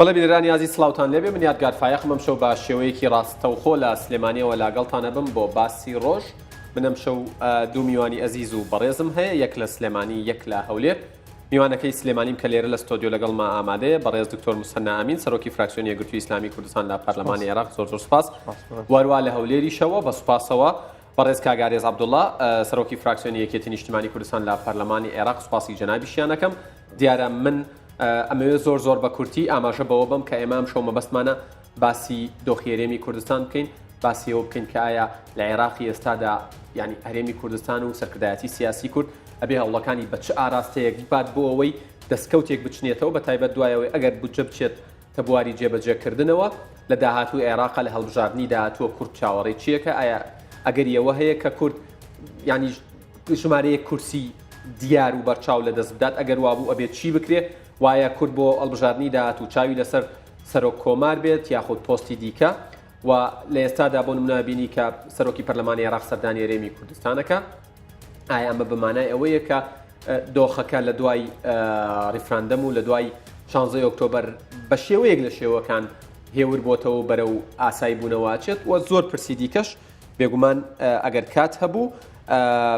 بەڵێ بیرانی عزیز سڵاوتان لێبێ من یادگار فایەقمەم شەو بە شێوەیەکی ڕاستەوخۆ لە سلێمانیەوە لاگەڵتانە بم بۆ باسی ڕۆژ منەم شەو دوو میوانی ئەزیز و بەڕێزم هەیە یەک لە سلێمانی یەک لە هەولێر میوانەکەی سلێمانیم کە لێرە لە ستۆدیۆ لەگەڵما ئامادەیە بەڕێز دکتۆر موسەنا ئامین سەرۆکی فراکسیۆنی یەکگرتووی ئیسلامی کوردستان لە پەرلەمانی عێراق زۆر سوپاس وارووا لە هەولێریشەوە بە سوپاسەوە بەڕێز کاگارێز عەبدوڵڵا سەرۆکی فراکسیۆنی یەکێتی نیشتیمانی کوردستان لە پەرلەمانی عێراق سوپاسی جەنابیشیانەکەم دیارە من ئەمەوێت زۆر بە کورتی ئاماژە بەوە بم کە ئێمە شەو مەبەستمانە باسی دۆخی کوردستان بکەین باسی ئەوە بکەین کە ئایا لە عێراقی ئێستادا ینی هەرێمی کوردستان و سەرکردایەتی سیاسی کورد ئەبێ هەوڵەکانی بە چ ئاراستەیەک بات بۆ ئەوەی دەستکەوتێک بچنێتەوە بە تایبەت دوایەوەی ئەگەر بودجە بچێت تەبواری جێبەجێکردنەوە لە داهاتوو عێراق لە هەڵبژاردننی داهاتووە کورد چاوەڕێی چیەکە ئایا ئەگەر ئەوە هەیە کە کورد ینی ژمارەیە کورسی دیار و بەرچاو لە دەست بدات ئەگەر وابوو ئەبێت چی بکرێت وایە کورد بۆ هەڵبژاردننی داهاتوو چاوی لەسەر سەرۆک کۆمار بێت یاخود پۆستی دیکە و لە ئێستادا بۆ نمونابینی کە سەرۆکی پەرلەمانی عێراق سەردانی هەرێمی کوردستانەکە ئایا ئەمە بمانای ئەوەیە کە دۆخەکە لە دوای ڕیفراندەم و لە دوای 16 ئۆکتۆبەر بە شێوەیەک لە شێوەکان هێور بۆتەوە بەرەو ئاسایی بوونەوەچێت و زۆر پرسی دیکەش بێگومان ئەگەر کات هەبوو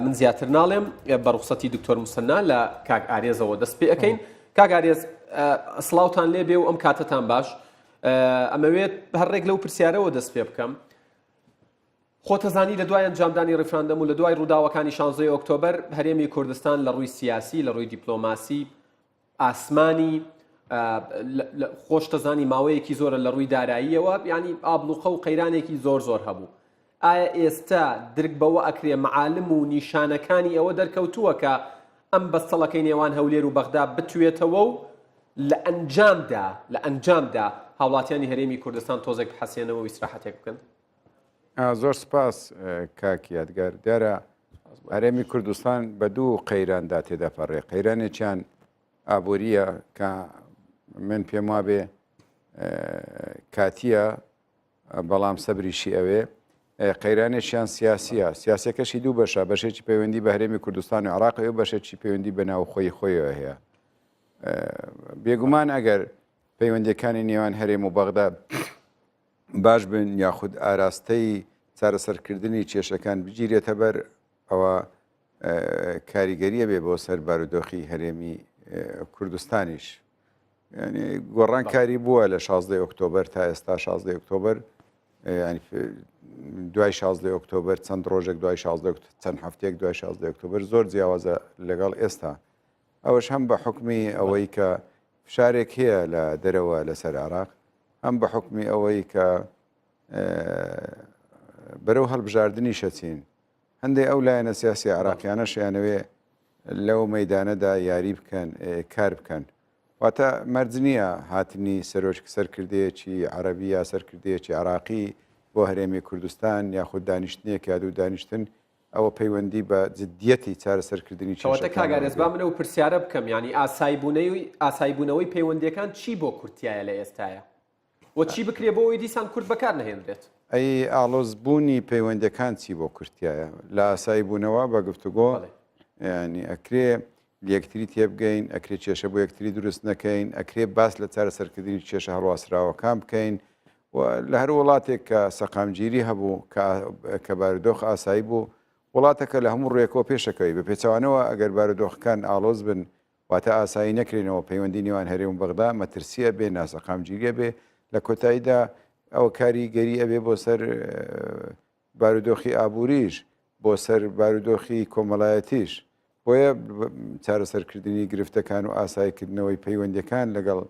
من زیاتر ناڵێم بە ڕوخسەتی دکتۆر موسەنا لە کاک ئارێزەوە دەست پێ ئەەکەین کاک ئارێز سڵاوتان لێبێ و ئەم کاتتان باش ئەمەوێت هەرڕێک لەو پرسیارەوە دەست پێ بکەم خۆتەزانی لە دوای ئەنجامدانی ڕیفراندەم و لە دوای ڕووداوەکانی 16 ئۆکتۆبەر هەرێمی کوردستان لە ڕووی سیاسی لە ڕووی دیپلۆماسی ئاسمانی خۆشتەزانی ماوەیەکی زۆرە لە ڕووی داراییەوە ینی ئابلوقە و قەیرانێکی زۆر هەبوو ئایا ئێستا درک بەوە ئەکرێ معالم و نیشانەکانی ئەوە دەرکەوتووە کە ئەم بەستەڵەکەی نێوان هەولێر و بەغدا بتوێتەوە و لە ئەنجامدا هاوڵاتیانی هەرێمی کوردستان تۆزێک بحەسێنەوە و ئیسراحەتێک بکەن زۆر سپاس کاکی یادگار دیارە هەرێمی کوردستان بە دوو قەیراندا تێدەپەڕێ قەیرانێکیان ئابوووریە کە من پێم وابێ کاتیە بەڵام سەبریشی ئەوێ قەیرانێکیان سیاسیە سیاسەکەشی دوو بەشە بەشێکی پەیوەندی بە هەرێمی کوردستان و عێراق و بەشێکی پەیوەندی بە ناو خۆیەوە هەیە بێگومان ئەگەر پەیوەندیەکانی نێوان هەرێم و بەغدا باش بن یاخود ئاراستەی چارەسەرکردنی کێشەکان بگیرێتە بەر ئەوە کاریگەریە بێ بۆ سەر بارودۆخی هەرێمی کوردستانیش ینی گۆڕانکاری بووە لە 16 ئۆکتۆبەر تا ئێستا 16 ئۆکتۆبەر دوای 16 ئۆکتۆبەر چەند ڕۆژێک دوای 16 چەند هەفتێک دوای 16 ئۆکتۆبەر زۆر جیاوازە لەگەڵ ئێستا ئەوەش هەم بە حکمی ئەوەی کە فشارێک هەیە لە دەرەوە لەسەر عێراق هەم بە حکمی ئەوەی کە بەرەو هەڵبژاردننی شەچین هەندێک ئەو لایەنە سیاسی عێراقیانە شیانەوێ لەو مەیدانەدا یاری بکەن کار بکەن واتە مەرج نییە هاتنی سەرکردەیەکی عەرەبی یا سەرکردەیەکی عێراقی بۆ هەرێمی کوردستان یاخود دانیشتنیەک یا دوو دانیشتن ئەوە پەیوەندی بە جددیەتی چارەسەرکردنی چاوەتە کاگارێز با منە و پرسیارە بکەم ینی ئاسایبوونەوەی پەیوەندیەکان چی بۆ کورتایە لە ئێستاە و چی بکرێ بۆ ئەوەی دیسان کورد بەکار نەهێنرێت ئەی ئاڵۆزبوونی پەیوەندیەکان چی بۆ کورتایە لە ئاسایبوونەوە بە گفتوگۆ ینی ئەکرێ یەکتری تێبگەین ئەکرێ کێشە بۆ یەکتری دروست نەکەین ئەکرێ باس لە چارەسەرکردنی کێشە هەڵواسراوەکان بکەین و لە هەر وڵاتێک کە سەقامگیری هەبوو کە بارودۆخ ئاسایی بوو وڵاتەکە لە هەموو ڕێکەوە پێشەکەوی بە پێچەوانەوە ئەگەر بارودۆخەکان ئاڵۆز بن واتە ئاسایی نەکرێنەوە پەیوەندی نێوان هەرێم و بەغدا مەترسیە بێ ناسەقامگیریە بێ لە کۆتاییدا ئەوە کاریگەری ئەبێ بۆ سەر بارودۆخی ئابووریش بۆ سەر بارودۆخی کۆمەڵایەتیش بۆیە چارەسەرکردنی گرفتەکان و ئاساییکردنەوەی پەیوەندیەکان لەگەڵ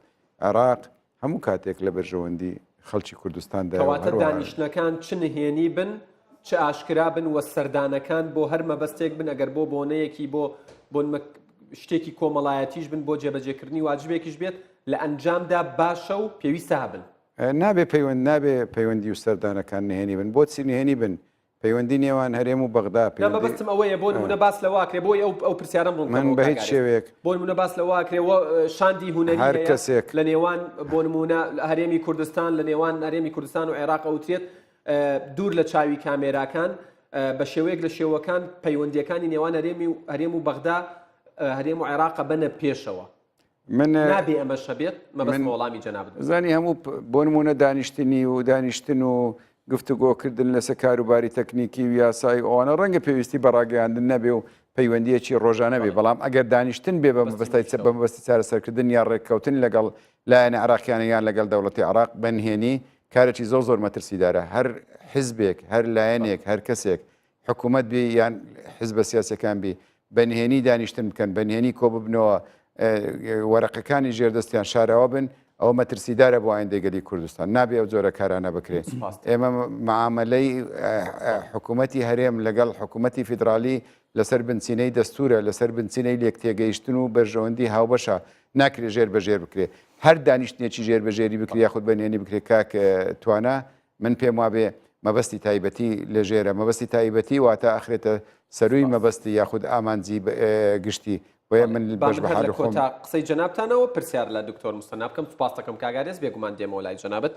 عێراق هەموو کاتێک لە بەرژەوەندی خەڵکی کوردستاندا کەواتە دانیشتنەکان چ نهێنی بن چ ئاشکرا بن وە سەردانەکان بۆ هەر مەبەستێک بن ئەگەر بۆ بۆنەیەکی بۆ شتێکی کۆمەڵایەتیش بن بۆ جێبەجێکردنی واجبێکیش بێت لە ئەنجامدا باشە و پێویستە هەبن نابێ پەیوەندی و سەردانەکان نهێنی بن بۆچی نهێنی بن پەیوەندی نێوان هەرێم و بەغدا مەبەستم ئەوەیە بۆ نمونە باس لەواکرێ بۆی ئەو پرسیارم ڕوون من بە هیچ شێوەیەک بۆ نمونە باس لەواکرێەوە شاندی هوەری هەر کەسێک لە نێوان بۆ نمونە هەرێمی کوردستان لە نێوان هەرێمی کوردستان و عێراق ئەوترێت دوور لە چاوی کامێراکان بە شێوەیەک لە شێوەکان پەیوەندیەکانی نێوان هەرێم و بەغدا هەرێم و عێراق بنە پێشەوە من نابێ ئەمەشە بێت مەبەست وەڵامی جەنابەت زانی هەموو بۆ نمونە دانیشتن و گفتوگۆکردن لەسەر کاروباری تەکنیکی و یاسای ئەوانە ڕەنگە پێویستی بەڕاگەیاندن نەبێ و پەیوەندیەکی ڕۆژانە بێ بەڵام ئەگەر دانیشتن بێ بە مەبەستی چارەسەرکردن یا ڕێککەوتن لەگەڵ لایەنە عراقییانە یان لەگەڵ دەوڵەتی عراق بەنهێنی کارێکی زۆر مەترسیدارە هەر حزبێک هەر لایەنێک هەر کەسێک حکوومەت بێ یان حزبە سیاسەکان بێ بەنهێنی دانیشتن بکەن بەنهێنی کۆ ببنەوە وەرەقەکانی ژێردەستیان شاراوە بن ئەوە مەترسیدارە بۆ ئایندەی گەلی کوردستان نابێ ئەو جۆرە کارانە بکرێت ئێمە معاملەی حکوومەتی هەرێم لەگەڵ حکوومەتی فیدرالی لەسەر بنچینەی دەستورە لەسەر بنچینەی لێک تێگەیشتن و بەرژەوەندی هاوبەشە ناکرێت ژێر بەژێر بکرێت هەر دانیشتێکی ژێر بەژێری بکرێت یاخود بەنێنی بکرێت کاک توانە من پێم وابێ مەبەستی تایبەتی لە ژێرە مەبەستی تایبەتی واتە ئەخرێتە سەروی مەبەستی یاخود ئامانجی گشتی وەیە من بەش بەحال خۆم قسەی جەنابتانەوە پرسیار لە دکتۆر مستەنا بکەم سوپاس دەکەم کاگارێز بێگومان دێمەوە لای جەنابەت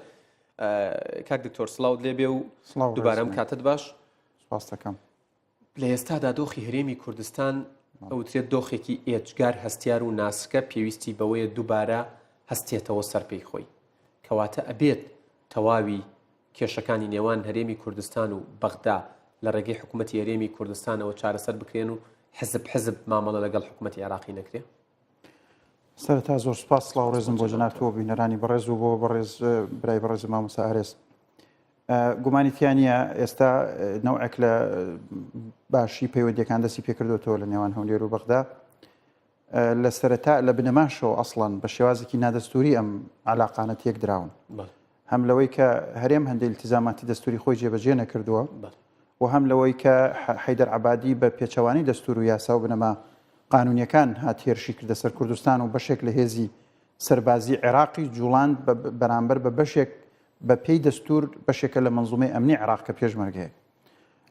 کاک دکتۆر سڵاوت لێ بێ و دووبارەم کاتت باش سوپاس دەکەم لە ئێستادا دۆخی هەرێمی کوردستان ئەوترێت دۆخێکی ئێجگار هەستیار و ناسکە پێویستی بەوەیە دووبارە هەستێتەوە سەرپەی خۆی کەواتە ئەبێت تەواوی کێشەکانی نێوان هەرێمی کوردستان و بەغدا لە ڕێگەی حکوومەتی هەرێمی کوردستانەوە چارەسەر بکرێن و حزب مامەڵە لەگەڵ حکوومەتی عراقی نەکرێ سەرەتا زۆر سوپاس سڵاو ڕێزم بۆ جەنابەتەوە بینەرانی بەڕێز و بۆ بەڕێز برای بەڕێز مامۆستا ئارێز گومانی تیانە ئێستا نەوعێک لە باشی پەیوەندیەکان دەستی پێکردوێتەوە لە نێوان هەولێر و بەغدا لە سەرەتا لە بنەماشەوە ئەسڵەن بە شێوازێکی نادەستوری ئەم علاقانە تێک دراون هەم لەوەی کە هەرێم هەندێک التیزاماتی دەستوری خۆی جێبەجێ نەکردووە و هەم لەوەی کە حەیدەر عەبادی بە پێچەوانی دەستور و یاسا و بنەما قانونیەکان هات هێرشی کردە سەر کوردستان و بەشێک لە هێزی سەربازی عێراقی جوڵاند بەرامبەر بە بەشێک بە پێی دەستور بەشێکە لە منزومەی ئەمنی عێراق کە پێشمەرگەیە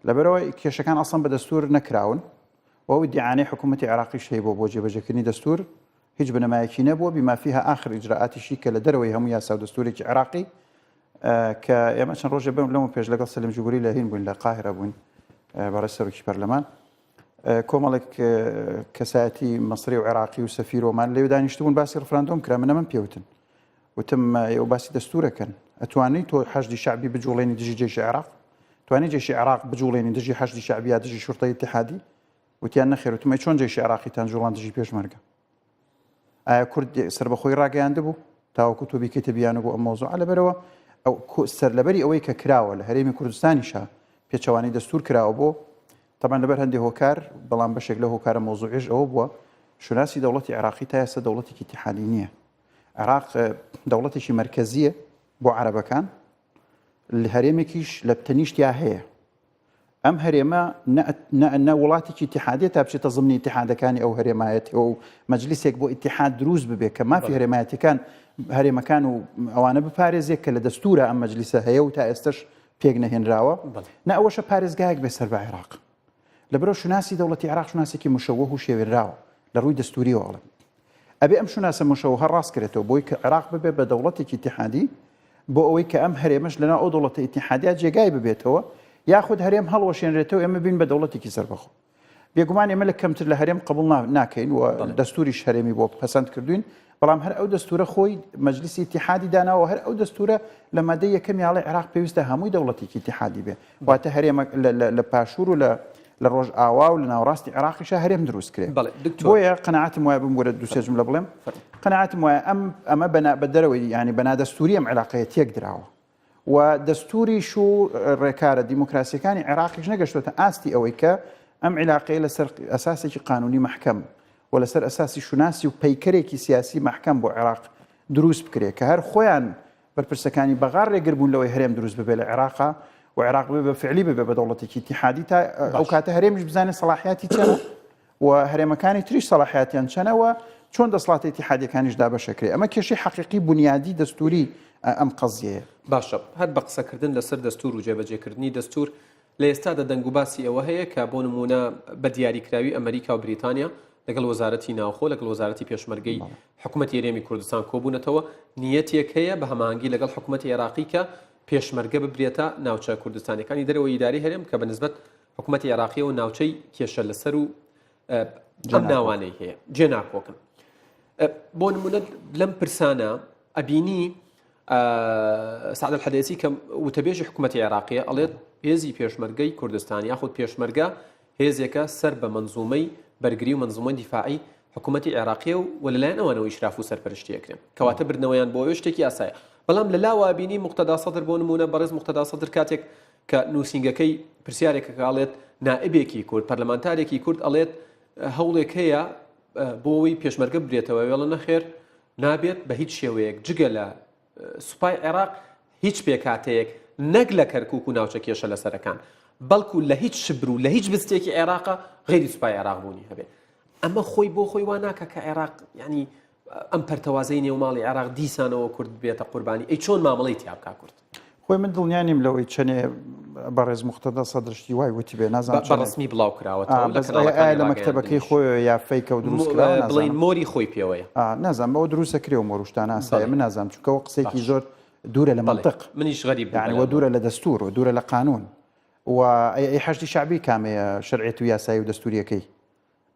لەبەرەوە کێشەکان ئەسڵەن بە دەستور نەکراون و ئەو دیعانەی حکوومەتی عێراقی شەی بۆ جێبەجێکردنی دەستور هیچ بنەمایەکی نەبووە بیمافیها ئاخر ئیجراءاتیشی کە لە دەرەوەی هەموو یاسا و دەستورێکی عێراقی کە ئێمە چەند ڕۆژێ بم لەمە پێش لەگەڵ سەلیم جوگوری لە هین بووین لە قاهرە بووین بەڕێز سەرۆکی پەرلەمان کۆمەڵێک کەسایەتی مەسری و عێراقی و سەفیرۆمان لێو دانیشتبوون باسی ڕفراندۆم کرا من پێوتن وتم ئێوە باسی دەستورەکەن ئەتوانی تۆ حەشدی شعبی بجوڵێنی دژی جێشی عێراق توانی جێشی عێراق بجوڵێنی دژی حەشدی شعبی یا دژی شورتەی اتحادی وتیان نەخێر وتم چۆن جێشی عێراقیتان جوڵان دژی پێشمەرگە ئایا کورد سەربەخۆی ڕاگەیاندە بوو تاوەکو تۆ بیکەیتە بیانە بۆ ئەم مۆزوع لەبەرەوە ئەو سەرلەبەری ئەوەی کە کراوە لە هەرێمی کوردستانیشە پێچەوانی دەستور کراوە بۆ طبعا لەبەر هەندێک هۆکار بەڵام بەشێک لە هۆکارە مۆزوعیش ئەوە بووە شوناسی دەوڵەتی عێراقی تا ئێستا دەوڵەتێکی اتحادی نییە عێراق دەوڵەتێکی مرکزیە بۆ عەرەبەکان لە هەرێمێکیش لە تەنیشتیا هەیە ئەم هەرێمە نە وڵاتێکی اتحادیە تا بچێتە زمنی اتحادەکانی ئەو هەرێمایەتی و مەجلیسێک بۆ اتحاد دروست ببێت کە مافی هەرێمایەتەکان هەرێمەکان و ئەوانە بپارێزێک کە لە دەستورە ئەم مەجلیسە هەیە و تا ئێستش پێک نەهێنراوە نە ئەوەشە پارێزگایەک بێ سەر بە عێراق لەبەرەوە شوناسی دەوڵەتی عێراق شوناسێکی مشەوه و شێوێنراوە لە ڕووی دەستوریەوە ئەڵێن ئەبێ ئەم شوناسە مشەوه ڕاست کرێتەوە بۆی کە عێراق ببێت بە دەوڵەتێکی اتحادی بۆ ئەوەی کە ئەم هەرێمەش لەناو ئەو دەوڵەتە اتحادیە جێگای ببێتەوە یاخود هەرێم هەڵوەشێنرێتەوە ئێمە بین بە دەوڵەتێکی سەربەخۆ بێگومان ئێمە لە کەمتر لە هەرێم قبول ناکەین و دەستوریش هەرێمی بۆ پەسەند کردوین بەڵام هەر ئەو دەستورە خۆی مەجلیسی اتحادی داناوە هەر ئەو دەستورە لە مادەی یەکەمی ئاڵێ عێراق پێویستە هەمووی دەوڵەتێکی اتحادی بێ واتە هەرێمە لە پاشور و لە ڕۆژ ئاوا و لە ناوەڕاستی عێراقیشە هەرێم دروست کرێ بۆیە قەنەعاتم وایە بمورە دووسێ جملە بڵێم قەنەعاتم وایە ئەمە بە دەرەوەی ینی بەنادەستوری ئەم عێراقیە تێک دراوە و دەستوریش و ڕێکارە دیموکراسیەکانی عێراقیش نەگەشتوتە ئاستی ئەوەی کە ئەم عێلاقەیە لەسەر ئەساسێکی قانونی محکەم و لەسەر ئەساسی شوناسی و پەیکەرێکی سیاسی محکەم بۆ عێراق دروست بکرێت کە هەر خۆیان بەرپرسەکانی بەغار ڕێگربوون لەوەی هەرێم دروست ببێ لە عێراقا و عێراق ببێ فعلی ببێ بە دەوڵەتێکی اتحادی تا ئەو کاتە هەرێمیش بزانێت سەلاحیاتی چەنە و هەرێمەکانی تریش سەلاحیاتیان چەنەوە چۆن دەسەڵاتی اتحادیەکانیش دابەشەکرێ ئەمە کێشەی حەقیقی بنیادی دەستوری ئەم قەزیەیە باشە هەر بە قسەکردن لەسەر دەستور و جێبەجێکردنی دەستور لە ئێستادا دەنگ و باسی ئەوە هەیە کە بۆ نمونە بە دیاریکراوی ئەمریکا و بریتانیا لەگەڵ وەزارەتی ناوخۆ لەگەڵ وەزارەتی پێشمەرگەی حکوومەتی هەرێمی کوردستان کۆبوونەتەوە نیەتێک هەیە بە هەماهەنگی لەگەڵ حکوومەتی عێراقی کە پێشمەرگە ببرێتە ناوچە کوردستانەکانی دەرەوەی ئیداری هەرێم کە بەنسبەت حکوومەتی عێراقیەوە ناوچەی کێشە لەسەر و ئەم ناوانەی هەیە جێ ناکۆکن بۆ نمونە لەم پرسانە ئەبینی سعد الحەدەیسی کە وتەبێژی حکوومەتی عێراقیە ئەڵێت هێزی پێشمەرگەی کوردستان یاخود پێشمەرگە هێزێکە سەر بە منزومەی بەرگری و منزومەی دیفاعی حکوومەتی عێراقیە و لەلایەن ئەوانەوە ئیشراف و سەرپەرشتیەکرێن کەواتە بردنەوەیان بۆ ئەوە شتێکی ئاسایە بەڵام لەلاوە بینی مقتەدا سەدر بۆ نمونە بەڕێز مقتەدا سەدر کاتێک کە نووسینگەکەی پرسیارێکە ئەڵێت نائبێکی کورد پەرلەمانتارێکی کورد ئەڵێت هەوڵێک هەیە بۆ ئەوەی پێشمەرگە ببرێتەوە وێڵە نەخێر نابێت بە هیچ شێوەیەک جگە لە سوپای عێراق هیچ پێکاتەیەک نەک لە کەرکووک و ناوچە کێشە لەسەرەکان بەڵکو لە هیچ شبر و لە هیچ بستێکی عێراقە غێری سوپای عێراق بوونی هەبێت ئەمە خۆی بۆ خۆی وا ناکە کە عێراق ینی ئەم پەرتەوازەی نێوماڵی عێراق دیسانەوە کورد بێتە قوربانی ئەی چۆن مامەڵەی تیابکا کورد خۆی من دڵنیانیم لەوەی چنێ بەڕێز مقتەدا سەدرشتی وای وتی بێ نازانم بەڕسمی بڵاو کراوەتەوە لە مەکتەبەکەی خۆی یا فەیکە و دروست کراوە بڵین مۆری خۆی پێوەیە نازانم بەوە دروستە کرێ و مۆروشتانە ئاسایە من نازانم چونکەوە قسێکی زۆر دوورە لە منطق منیش غەریب يعني ودورة لدستور ودورة لقانون وأي حشد شعبي كامية شرعية وياساي ودستورية كي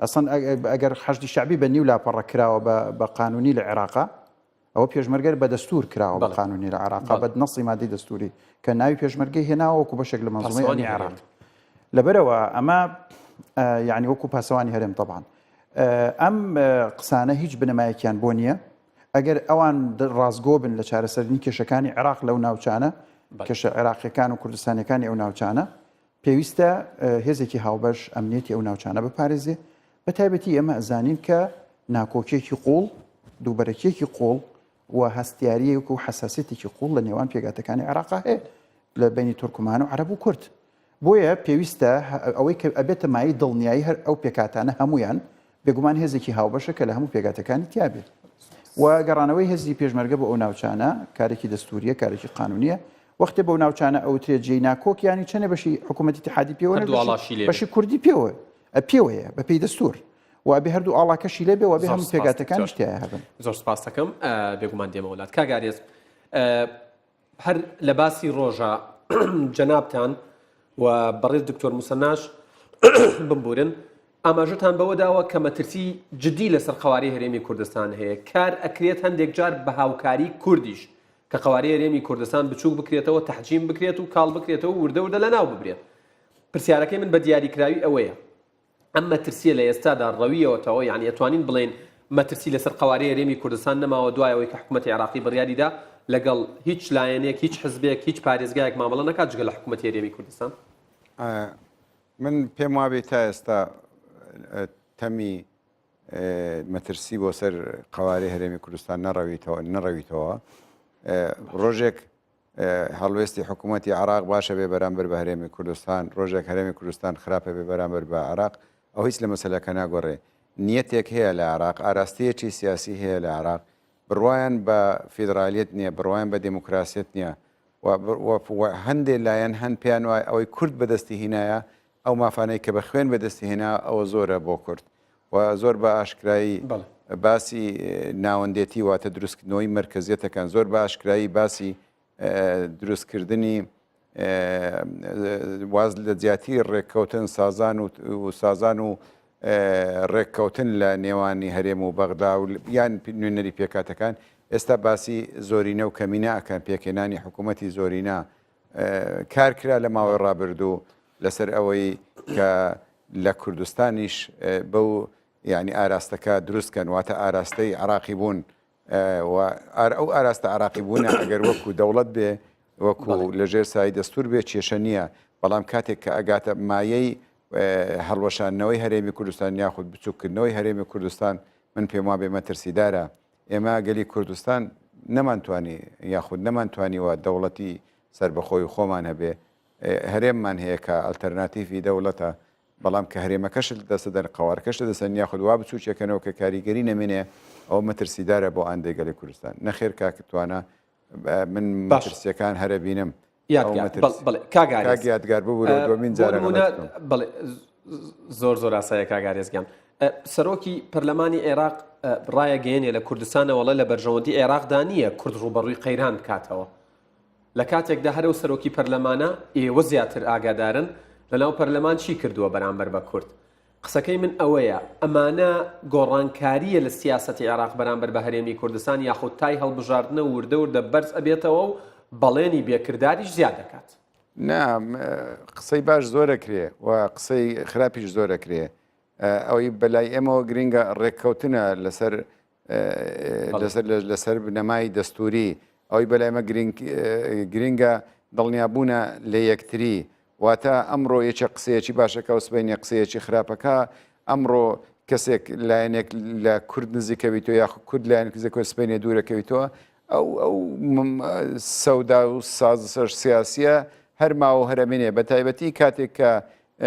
أصلا أجر حشد شعبي بني ولا برا كراوة بقانوني للعراق أو بيجمرجر بدستور كراوة بقانوني للعراق بد نصي مادي دستوري كان ناوي بيجمرجر هنا وكو بشكل منظومي العراق لبروا أما يعني وكو باسواني هرم طبعا أم قسانة هيج بنما كان بونية ئەگەر ئەوان ڕازگۆ بن لە چارەسەرنی کێشەکانی عێراق لەو ناوچانە کێشە عێراقیەکان و کوردستانیەکانی ئەو ناوچانە پێویستە هێزێکی هاوبەش ئەمنیەتی ئەو ناوچانە بپارێزێ بە تایبەتی ئێمە ئەزانین کە ناکۆکیێکی قوڵ دووبەرەکیەکی قوڵ و هەستیاریەک و حساسێتێکی قوڵ لە نێوان پێگاتەکانی عێراق هەیە لە بینی تورکمان و عەرەب و کورد بۆیە پێویستە ئەوەی کە ئەبێتە مای دڵنیایی هەر ئەو پێکاتانە هەمویان بێگومان هێزێکی هاوبەشە کە لە هەموو پێگاتەکانی تیابێت و گەڕانەوەی هێزی پێشمەرگە بۆ ئەو ناوچانە کارێکی دەستوریە کارێکی قانونیە وەختێ بۆ ناوچانە ئەو ترێجێی ناکۆک ینی چەنێ بەشی حکوومەتی اتحادی پێوە بەشی کوردی پێوەیە بەپێی دەستور و بێ هەردوو ئاڵاکەشی لێ بێ و بێ هەموو پێگاتەکان شتیایە هەبن زۆر سپاس دەکەم بێگومان دێمە وڵات کاگارێز هەر لە باسی ڕۆژە جەنابتان و بەڕێز دکتۆر موسەناش بمبورن ئاماژەتان بەوە داوە کە مەترسی جدی لەسەر قەواری هەرێمی کوردستان هەیە کار ئەکرێت هەندێک جار بە هاوکاری کوردیش کە قەواری هەرێمی کوردستان بچووک بکرێتەوە تەحجیم بکرێت و کاڵ بکرێتەوە وردە وردە لەناو ببرێت پرسیارەکەی من بە دیاریکراوی ئەوەیە ئەم مەترسیە لە ئێستادا ڕەویەوەتەوە یعنی ئەتوانین بڵێن مەترسی لەسەر قەواری هەرێمی کوردستان نەماوە دوایەوەی کە حکوومەتی عێراقی بڕیاریدا لەگەڵ هیچ لایەنێک هیچ حزبێک هیچ پارێزگایەک مامەڵە نەکات جگە لە حکوومەتی هەرێمی کوردستان من پێم وابێ تا ئێستا تەمی مەترسی بۆ سەر قەواری هەرێمی کوردستان نەڕەویتەوە ڕۆژێک هەڵوێستی حکوومەتی عراق باشە بێ بەرامبەر بە هەرێمی کوردستان ڕۆژێک هەرێمی کوردستان خراپە بێ بەرامبەر بە عراق ئەو هیچ لە مەسەلەکە ناگۆڕێ نیەتێک هەیە لە عراق ئاراستەیەکی سیاسی هەیە لە عراق بڕوایان بە فیدرالیت نییە بڕوایان بە دموکراسیت نییە هەندێک لایەن هەند پیان وای ئەوەی کورد بەدەستی هینایە ئەو مافانەی کە بە خوێن بەدەستی هێنا ئەوە زۆرە بۆ کورد و زۆر بە ئاشکایی باسی ناوەندێتی واتە دروستکردنەوەی مرکزیەتەکان زۆر بە ئاشکایی باسی دروستکردنی واز لە زیاتی ڕێککەوتن سازان و ڕێککەوتن لە نێوانی هەرێم و بەغدا و یان نوێنەری پێکاتەکان ئێستا باسی زۆرینە و کەمینە ئەکەن پێکێنانی حکوومەتی زۆرینە کار کرا لە ماوەی ڕابردوو لەسەر ئەوەی کە لە کوردستانیش بەو یعنی ئاراستەکە دروستکەن واتە ئاراستەی عراقی بوون ئەو ئاراستە عراقی بوونە ئەگەر وەکو دەوڵەت بێ وەکو لەژێر سای دەستور بێ کێشە نییە بەڵام کاتێک کە ئەگاتە مایەی هەڵوەشانەوەی هەرێمی کوردستان یاخود بچووکردنەوەی هەرێمی کوردستان من پێم وابێ مەترسیدارە ئێمە گەلی کوردستان نەمانتوانی یاخود نەمانتوانیوە دەوڵەتی سربەخۆی خۆمان هەبێ هەرێممان هەیە کە ئەلتەرناتیڤی دەوڵەتە بەڵام کە هەرێمەکەش دەسەدەن قەوارکەش دەسەن یاخود وا بچووکێکەنەوە کە کاریگەری نەمێنێ ئەو مەترسیدارە بۆ ئەندێک گەلی کوردستان نەخێر کاکتوانە من مەترسیەکان هەرە بینم کاگیادگار ببوو دومین جارە زۆر زۆر ئاسایە کاگارێزگیان سەرۆکی پەرلەمانی عێراق ڕایە گەیەنێ لە کوردستانەوەڵە لە بەرژەوەندی عێراقدا نییە کورد ڕوبەڕووی قەیران بکاتەوە لە کاتێکدا هەرو سەرۆکی پەرلەمانە ئێوە زیاتر ئاگادارن لەناو پەرلەمان چی کردووە بەرامبەر بە کورد قسەکەی من ئەوەیە ئەمانە گۆڕانکاریە لە سیاسەتی عێراق بەرامبەر بە هەرێمی کوردستان یاخود تای هەڵبژاردنە وردە وردە بەرز ئەبێتەوە و بەڵێنی بێکرداریش زیاد دەکات. قسەی باش زۆرەکرێ و قسەی خراپیش زۆرەکرێ. ئەوەی بەلای ئێمەوە گرنگە ڕێککەوتنە لەسەر بنەمای دەستوری، ئەوەی بەلای ئەمە گرنگە دڵنیابوونە لە یەکتری، واتە ئەمڕۆ یەکێ قسەیەکی باشەکە و سبەینێ قسەیەکی خراپەکە، ئەمڕۆ کەسێک لایەنێک لە کورد نزیکەویتەوە یا کورد لایەنێک زیکۆ سبەینێ دوورەکەویتەوە، ئەو سەودا و سازش سیاسیە هەر ماوە هەرەمێنێ، بە تایبەتی کاتێک کە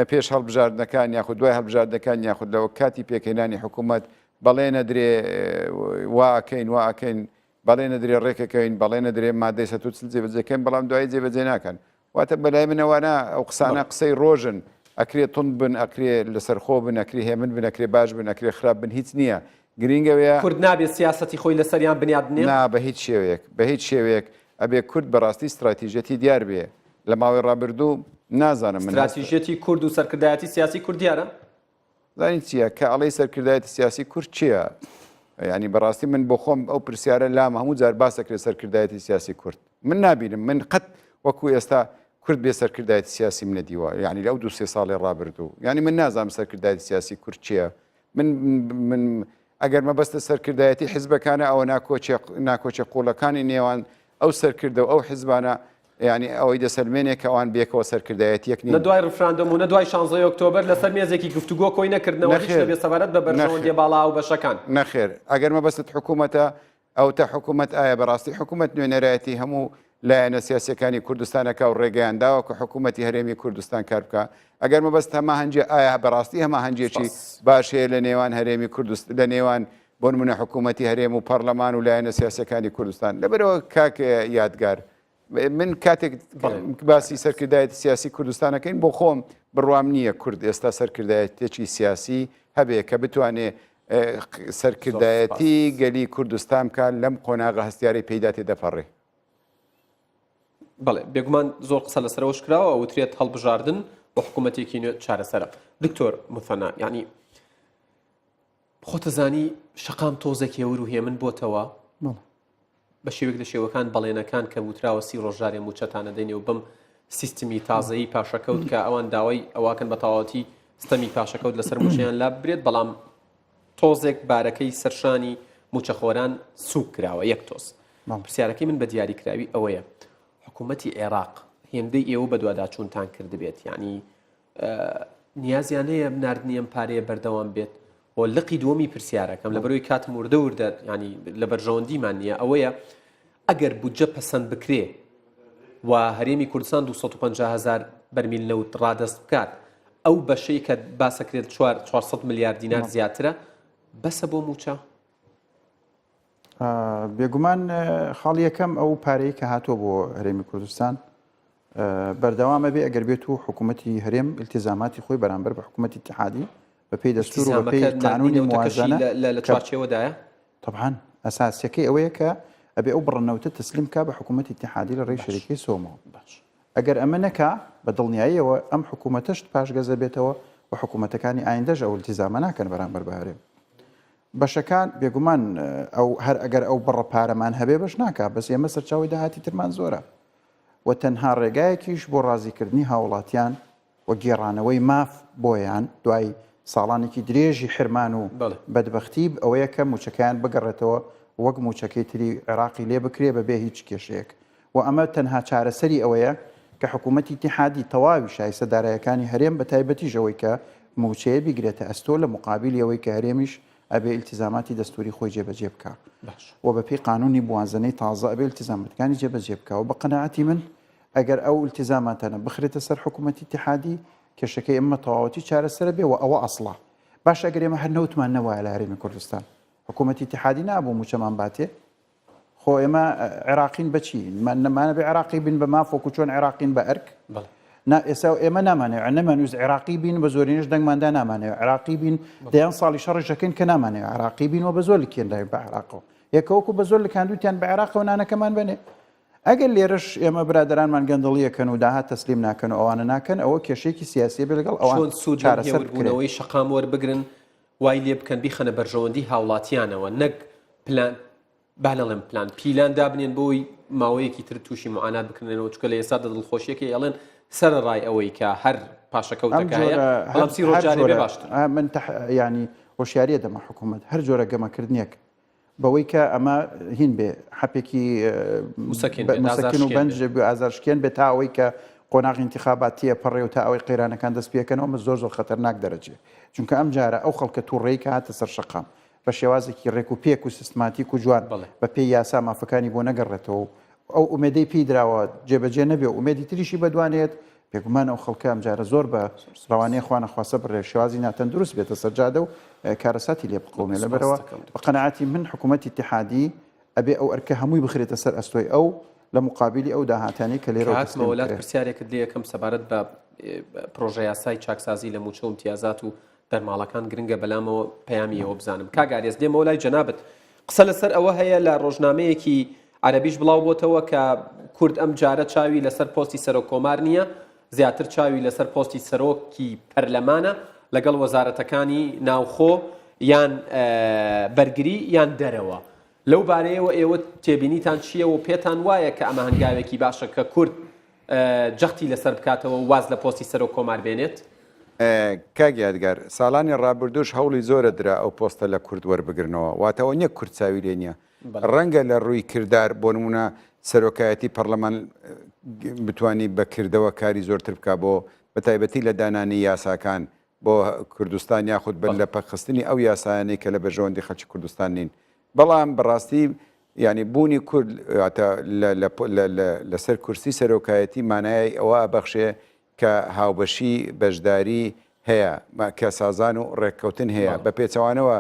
پێش هەڵبژاردنەکان یاخود دوای هەڵبژاردنەکان یاخود لەوە کاتی پێکهێنانی حکوومەت بەڵێ نەدرێ واکەین بەڵێ نەدرێ ڕێکەکەین بەڵێ نەدرێ مادەی 140 جێبەجێکەین، بەڵام دوای جێبەجێ ناکەن. واتە بەلای منەوانە ئەو قسانە قسەی ڕۆژن، ئەکرێ تند بن، ئەکرێ لەسەرخۆ بن، ئەکرێ هێمن بن، ئەکرێ باش بن، ئەکرێ خراپ بن، هیچ نییە. گرنگەوەیە کورد نابێت سیاسەتی خۆی لەسەریان بنیاد بنێ؟ نا بە هیچ شێوەیەک، بە هیچ شێوەیەک ئەبێ کورد بەڕاستی استراتیژەتی دیار بێ لە ماوەی ڕابردوو. نازانم من استراتیژەتی کورد و سەرکردایەتی سیاسی کورد دیارە؟ زانی چییە کە ئەڵەی سەرکردایەتی سیاسی کورد چییە؟ ینی بەڕاستی من بۆ خۆم ئەو پرسیارە لام هەموو جار باسەکرێت سەرکردایەتی سیاسی کورد. من نبینم، من قەت وەکو ئێستا کورد بێ سەرکردایەتی سیاسی منە دیوە، یعنی لەو 2-3 ساڵی ڕابردوو. ینی من نازانم سەرکردایەتی سیاسی کورد چییە. من ئەگەر مەبەستە سەرکردایەتی حیزبەکانە ئەوە ناکۆچە قوڵەکانی نێوان ئەو سەرکردە و ئەو حیزبانە، ینی ئەوەی دەسەلمێنێک ئەوان بێکەوە سەرکردایەتیەک نین. لە دوای ڕفراندەم و نەدوای 16 ئۆکتۆبر لەسەر مێزێکی گفتوگۆ کۆی نەکردنەوە هیچ لەبێ سەبارەت بە بەرژەوەندی باڵا و بەشەکان. نەخێر، ئەگەر مەبەستت حکوومەتە ئەو تا حکوومەت ئایا بەڕاستی حکوومەت نوێنەرایەتی هەموو لایەنە سیاسەکانی کوردستانەکە و ڕێگەیان داوە کە حکوومەتی هەرێمی کوردستان کار بکە. ئەگەر مەبەست هەما هەنجێ ئایا بەڕاستی هەما هەنجێکی باشەیە لە نێوان هەرێمی کوردستان، لە نێوان بۆ نمونە حکوومەتی هەرێم و پەرلەمان و لایەنە سیاسەکانی کوردستان. لەبەرەوە کاکە یادگار من کاتێک باسی سەرکردایەتی سیاسی کوردستانەکەین بۆ خۆم بڕوام نییە کورد ئێستا سەرکردایەتێکی سیاسی هەبێ کە بتوانێت سەرکردایەتی گەلی کوردستان بکات لەم قۆناغە هەستیاری پێیدا تێدەپەڕێ. بەڵێ بێگومان زۆر قسە لەسەرەوەش کراوە ئەوترێت هەڵبژاردن بۆ حکوومەتێکی نوێ چارەسەرە. دکتۆر موثەنا، یعنی خۆتەزانی شەقام تۆزێکی هێور و هێمن بۆتەوە بە شێوێک لە شێوەکان بەڵێنەکان کە وتراوە 30 ڕۆژارێ موچەتانە دەینێ و بم سیستمی تازایی پاشەکەوت کە ئەوان داوای ئەواکەن بە تەواوەتی ستەمی پاشەکەوت لەسەر موچەیان لا برێت، بەڵام تۆزێک بارەکەی سەرشانی موچەخۆران سوک کراوە یەک تۆز. پرسیارەکەی من بە دیاریکراوی ئەوەیە حکوومەتی عێراق هێندەی ئێوە بە دوواداچوونتان کردبێت، یعنی نیازیان هەیە بناردنی ئەم پارەیە بەردەوام بێت. و لقی دووەمی پرسیارەکەم لە بەرەوەی کاتم وردە وردە ینی لە بەرژەوەندیمان نییە ئەوەیە ئەگەر بودجە پەسەند بکرێ و هەرێمی کوردستان 250,000 بەرمیل نەوت ڕادەست بکات، ئەو بەشەی کە باسەکرێت 400 میلیارد دینار زیاترە بەسە بۆ موچە؟ بێگومان خاڵ یەکەم ئەو پارەی کە هاتووە بۆ هەرێمی کوردستان بەردەوامە بێ ئەگەر بێت و حکوومەتی هەرێم التیزاماتی خۆی بەرامبەر بە حکوومەتی اتحادی بەپێی دەستور و بەپێی قانونی موازنە لە چوارچێوەدایە. طبعاً ئەساسیەکەی ئەوەیە کە ئەبێ ئەو بڕنەوتە تەسلیم کا بە حکوومەتی اتحادی لە ڕێی شەریکەی سۆمەوە. ئەگەر ئەمە نەکا بە دڵنیاییەوە ئەم حکوومەتەش پاشگەزە بێتەوە و حکوومەتەکانی ئایندەش ئەو التیزامە ناکەن بەرامبەر بە هەرێم. بەشەکان بێگومان ئەو هەر ئەگەر ئەو بڕە پارەمان هەبێ بەش ناکا، بەس ئێمە سەرچاوی داهاتی ترمان زۆرە و تەنها ڕێگایەکیش بۆ ڕازیکردنی هاوڵاتیان و گێڕانەوەی ماف بۆیان دوای ساڵانێکی درێژی حرمان و بەدبەختی ئەوەیە کە موچەکەیان بگەڕێتەوە وەک موچەکەی تری عێراقی لێ بکرێ بەبێ هیچ کێشەیەک. و ئەمە تەنها چارەسەری ئەوەیە کە حکوومەتی اتحادی تەواوی شایستە دارایەکانی هەرێم بە تایبەتیشەوەی کە موچەیە بیگرێتە ئەستۆ لە مقابلی ئەوەی کە هەرێمیش ئەبێ التیزاماتی دەستوری خۆی جێبەجێ بکە و بەپێی قانونی بوازنەی تازە ئەبێ التیزامەتەکانی جێبەجێ بکە. و بە قەناعەتی من ئەگەر ئەو التیزاماتانە بخرێتە سەر حکوومەتی اتحادی کێشەکەی ئەمە تەواوەتی چارەسەرە بێ و ئەوە ئەسڵە. باش ئەگەر ئێمە هەر نەوتمان نەوایە لە هەرێمی کوردستان حکوومەتی اتحادی نابوو موچەمان باتێ، خۆ ئێمە عێراقین بەچی نەمانە بێ عێراقی بین بە مافۆکو چۆن عێراقین بە ئەرک ئێستا ئێمە نامانەوە نەمانویست عێراقی بین بە زۆرینش دەنگماندا نامانەوە عێراقی بین دەیان ساڵی شەڕێژەکەین کە نامانەوە عێراقی بین و بە زۆر لکێنداوی بە عێراقەوە یەکەوەکو بە زۆر لە کاندوتیان بە عێراقەوە نانەکەمان بنێ. ئەگەر لێرەش ئێمە برادرانمان گەندڵیەکەن و داهات تەسلیم ناکەن و ئەوانە ناکەن ئەوە کێشەیەکی سیاسی بێ لەگەڵ چۆن ئەوان سوود چارەسەر بکرێت. هێوربوونەوەی شەقام وەربگرن وای لێ بکەن بیخەنە بەرژەوەندی هاوڵاتیانەوە نەک پلان بانەڵێن پلان پیلان دابنێن بۆی ماوەیەکی تر تووشی معانات بکردنەوە چکە لە ئێستا دڵخۆشیەکە ئەڵێن سەرڕای ئەوەی کە هەر پاشەکەوتەکە هەیە بەڵام سی ڕۆژارێ بێ باشتر. من ینی هۆشیاریە دەمە حکوومەت هەر جۆرە گەمەکردنیەک بەوەی کە ئەمە هین بێ حەپێکی مسەکن و بەنج ئازارشکێن بێت تا ئەوەی کە قۆناغ انتخاباتیە پەڕێ و تا ئەوەی قەیرانەکان دەست پێکەنەوە مە زۆر خەتەرناک دەرەجێ چونکە ئەم جارە ئەو خەڵکە تووڕێی کە هاتە سەر شەقام بە شێوازێکی ڕێک و پێک و سیستماتیک و جوان بە پێی یاسا مافەکانی بۆ نەگەڕێتەوە ئەو ئومێدەی پێی درراوە جێبەجێ نەبێ ئومێدی تریشی بەدوانێت پێگومان ئەو خەڵکە ئەم جارە زۆر بە ڕەوانەیە خوانەخواسە بڕێ شێوازی ناتەن دروست بێتە سەرجادە و کارەساتی لێ بقومێ لەبەرەوە بە قەنەعاتی من حکوومەتی اتحادی ئەبێ ئەو ئەرکە هەمووی بخرێتە سەر ئەستۆی ئەو لە مقابلی ئەو داهاتانی کە لێرە وڵات پرسیارێکت لێ یەکەم سەبارەت بە پرۆژە یاسای چاکسازی لە موچە و امتیازات و دەرماڵەکان گرنگە بەلامەوە پەیامیەوە بزانم کاگاریز دێمەوە لای جەنابەت قسە لەسەر ئەوە هەیە لە ڕۆژنامەیەکی عەرەبیش بڵاو بۆتەوە کە کورد ئەم جارە چاوی لەسەر پۆستی سەرۆک کۆمار نییە زیاتر چاوی لەسەر پۆستی سەرۆکی پەرلەمانە لەگەڵ وەزارەتەکانی ناوخۆ یان بەرگری یان دەرەوە لەو بارەیەوە ئێوە تێبینیتان چییە و پێتان وایە کە ئەمە هەنگاوێکی باشە کە کورد جەختی لەسەر بکاتەوە واز لە پۆستی سەرۆک کۆمار بێنێت؟ کاگیادگار ساڵانی ڕابردوش هەوڵی زۆرە درا ئەو پۆستە لە کورد وەربگرنەوە واتەوە نییە کورد چاویرێ نییە ڕەنگە لە ڕووی کردار بۆ نمونە سەرۆکایەتی پەرلەمان بتانی بەکردەوە کاری زۆرتر بک بۆ بەتایبەتی لە دانانی یاساکان بۆ کوردستان یاخود بن لە پەخستنی ئەو یاسایانەی کە لە بەژەوەندی خەڵکی کوردستان نین بەڵام بەڕاستی ینی بوونی کورد لەسەر کورسی سەرۆکایەتی مانایە ئەوە بەخشێ کە هاوبەشی بەشداری هەیە کە سازان و ڕێککەوتن هەیە بە پێچەوانەوە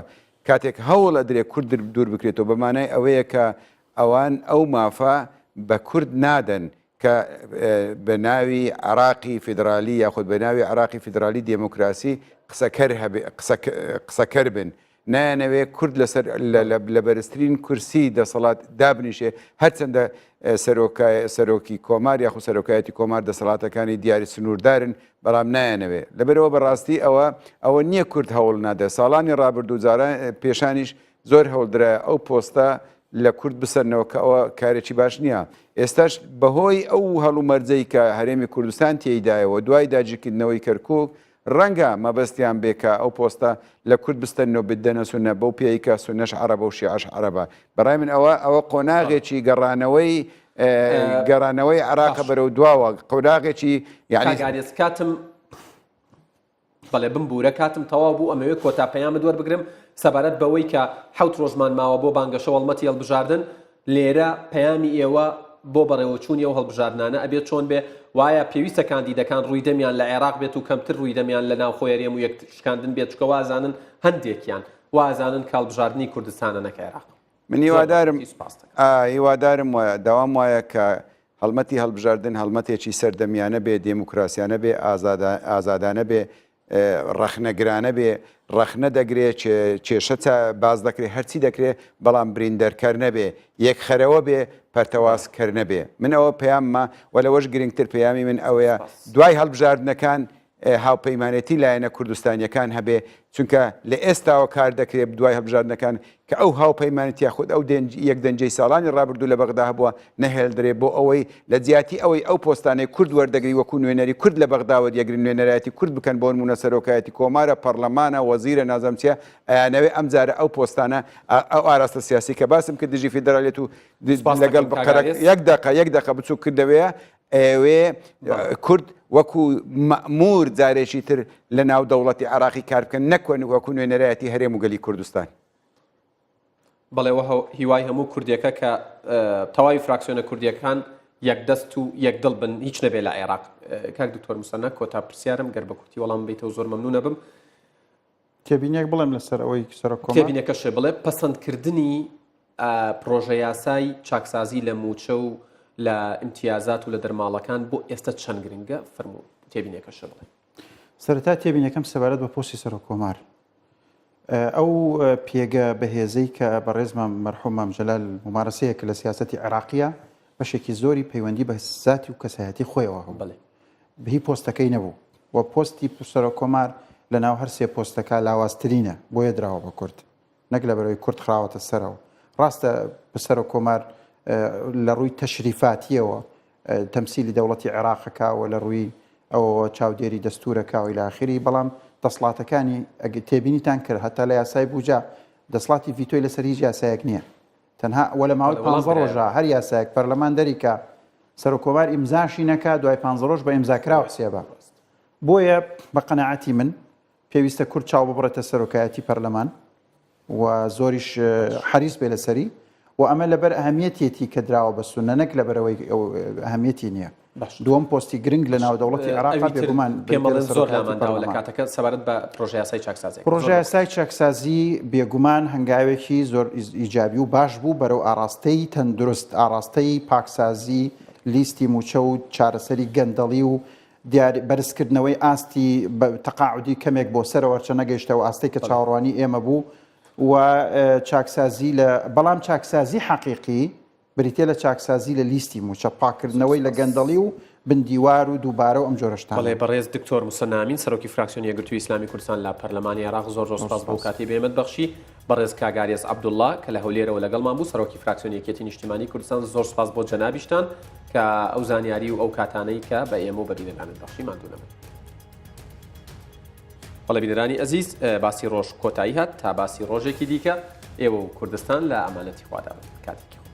کاتێک هەوڵ ئەدرێ کورد دوور بکرێتەوە بەمانای ئەوەیە کە ئەوان ئەو مافە بە کورد نادەن کە بە ناوی عراقی فیدراالی یاخود بە ناوی عراقی فیدراالی دموکراسی قسەکەر بن نایەنەوێ کورد لەسەر لە بەرزترین کورسی دەسەڵات دابنیشێ هەرچەندە سەرۆکی کۆمار یاخود سەرۆکایەتی کۆمار دەسەڵاتەکانی دیاری سنووردارن بەڵام نایەنەوێ لەبەرەوە بەڕاستی ئەوە نییە کورد هەوڵ نادە ساڵانی ڕابردوو جاران پێشانیش زۆر هەوڵدرایە ئەو پۆستە لە کورد بسەرنەوە کە ئەوە کارێکی باش نییە ئێستاش بەهۆی ئەو هەڵومەرجەی کە هەرێمی کوردستان تێیدایەوە دوای داگیرکردنەوەی کەرکووک ڕەنگە مەبەستیان بێکە ئەو پۆستە لە کورد بستنەوە بدەنە سونە بەو پێیکە سونەش عەرەبە و شیعەش عەرەبە بەڕای من ئەوە قۆناغێکی گەڕانەوەی عراقە بەرەو دواوە قۆناغێکی یعنی کاتم بەڵێ بمبورە کاتم تەواو بوو ئەمەوێت کۆتا پەیامت وەربگرم سەبارەت بەوەی کە 7 ڕۆژمان ماوە بۆ بانگەشە وەڵمەتی هەڵبژاردن لێرە پەیامی ئێوە بۆ بەڕێوەچوونی و هەڵبژاردنانە ئەبێت چۆن بێ وایە پێویستە کاندیدەکان ڕوویدەمیان لە عێراق بێت و کەمتر ڕوویدەمیان لە ناوخۆی هەرێم و یەکشکاندن بێت چکە وازانن هەندێکیان وازانن کاڵبژاردننی کوردستانە نەک عێراق من هیوادارم وایە داوام وایە کە هەڵمەتی هەڵبژاردن هەڵمەتێکی سەردەمیانە بێ دموکراسیانە بێ ئازادانە بێ ڕەخنەگرانە بێ ڕەخنە دەگرێت کێشە باز دەکرێت هەرچی دەکرێت بەڵام بریندەرکەر نەبێ یەکخەرەوە بێ پەرتەوازکەر نەبێ من ئەوە پەیاممە وە لەوەش گرنگتر پەیامی من ئەوەیە دوای هەڵبژاردنەکان هاوپەیمانەتی لایەنە کوردستانیەکان هەبێ چونکە لە ئێستاوە کار دەکرێت دوای هەڵبژاردنەکان کە ئەو هاوپەیمانەتی یاخود ئەو یەک دەنجەی ساڵانی ڕابردوو لە بەغدا هەبووە نەهێڵدرێ بۆ ئەوەی لە جیاتی ئەوەی ئەو پۆستانەی کورد وەردەگری وەکو نوێنەری کورد لە بەغداوە یەگرن نوێنەرایەتی کورد بکەن بۆ نمونە سەرۆکایەتی کۆمارە پەرلەمانە وەزیرە نازەمچیە ئەیانەوێ ئەم جارە ئەو پۆستانە ئەو ئاراستە سیاسی کە باسم کرد دژی فیدراالیەت و لەگەڵ یەک دقە بچوو کردەوەیە ئێوێ کورد وەکو مەمور جارێکی تر لە ناو دەوڵەتی عراقی کار بکەن نەکوێن وەکو نوێنەرایەتی هەرێم و گەلی کوردستان بەڵێەوە هیوای هەموو کوردیەکە کە تەواوی فراکسیۆنە کوردیەکان یەکدەست و یەکدڵ بن هیچ نەبێ لە عێراق کاک دکتۆر موسەنە کۆتا پرسیارم گەر بە کورتی وەڵام بیتەوە زۆر مەمنونە بم تێبینێک بڵێم لەسەر ئەوەی تێبینەکەشێ بڵێ پەسەندکردنی پرۆژە یاسای چاکسازی لە موچە و لە امتیازات و لە دەرماڵەکان بۆ ئێستا چەند گرنگە فەرموو تێبینەکەشە بڵێ سەرەتا تێبینەکەم سەبارەت بە پۆستی سەرۆک کۆمار ئەو پێگە بەهێزەی کە بەڕێزمە مەرحوم مام جەلال ممارەسەیەک لە سیاسەتی عێراقیە بەشێکی زۆری پەیوەندی بە زاتی و کەسایەتی خۆیەوە هەبوو بڵێ بهی پۆستەکەی نەبوو و پۆستی سەرۆ کۆمار لە ناو هەر سێ پۆستەکە لاوازترینە بۆیە دراوە بە کورد نەک لە بەرەوەی کورد خراوەتە سەرەوە ڕاستە سەرۆ کۆمار لە ڕووی تەشریفاتیەوە تەمسیلی دەوڵەتی عێراقەکەوە لە ڕووی ئەوە چاودێری دەستورەکەوەی لاخری بەڵام دەسڵاتەکانی ئەگە تێبینیتان کرد هەتا لە یاسای بووجا دەسڵاتی ڤیتۆی لەسەر هیچ یاسایەک نییە تەنها وە لە ماوەی 15 ڕۆژە هەر یاسایەک پەرلەمان دەریکە سەرۆ کۆمار ئیمزاشی نەکا دوای 15 ڕۆژ بە ئیمزاکراوە حسێبە بۆیە بە قەنەعەتی من پێویستە کورد چاو ببڕێتە سەرۆکایەتی پەرلەمان و زۆریش حەریص بێ لەسەری و ئەمە لەبەر ئەهەمیەتێتی کە دراوە بە سونە نەک لەبەرەوەی ئەهەمیەتی نییە دووەم پۆستی گرنگ لە ناو دەوڵەتی عێراق بێگومان زۆر لامانداوە لە کاتەکە سەبارەت بە پرۆژه یاسای چاکسازی پرۆژه یاسای چاکسازی بێگومان هەنگاوێکی زۆر ئیجابی و باش بوو بەرەو ئاراستەی تەندروست ئاراستەی پاکسازی لیستی موچە و چارەسەری گەندەڵی و بەرزکردنەوەی ئاستی تەقاعودی کەمێک بۆ سەرەوە چە نەگەیشتەوە ئاستەی کە چاوەڕوانی ئێمە بوو و چاکسازی لە بەڵام چاکسازی حەقیقی بریتێ لە چاکسازی لە لیستی موچە پاکردنەوەی لە گەندەڵی و بندیوار و دووبارە و ئەم جۆرەشتان بەڵێ بەڕێز دکتۆر موسەنامین سەرۆکی فراکسیۆنی یەکگرتووی ئیسلامی کوردستان لە پەرلەمانی عێراق زۆر سپاس بۆ کاتی بێمەت بەخشی بەڕێز کاگاریەس عەبدوڵڵا کە لە هەولێرەوە لەگەڵمان بوو سەرۆکی فراکسیۆنی یەکێتی نیشتیمانی کوردستان زۆر سپاس بۆ جەنابیشتان کە ئەو زانیاری و ئەو کاتانەی کە بە ئێمە و بەبینەکانت بەخشی ماندوونەمە بەڵێ بینەرانی ئەزیز باسی ڕۆژ کۆتایی هات تا باسی ڕۆژێکی دیکە ئێوە و کوردستان لە ئەمانەتی خوادا بن کاتێکی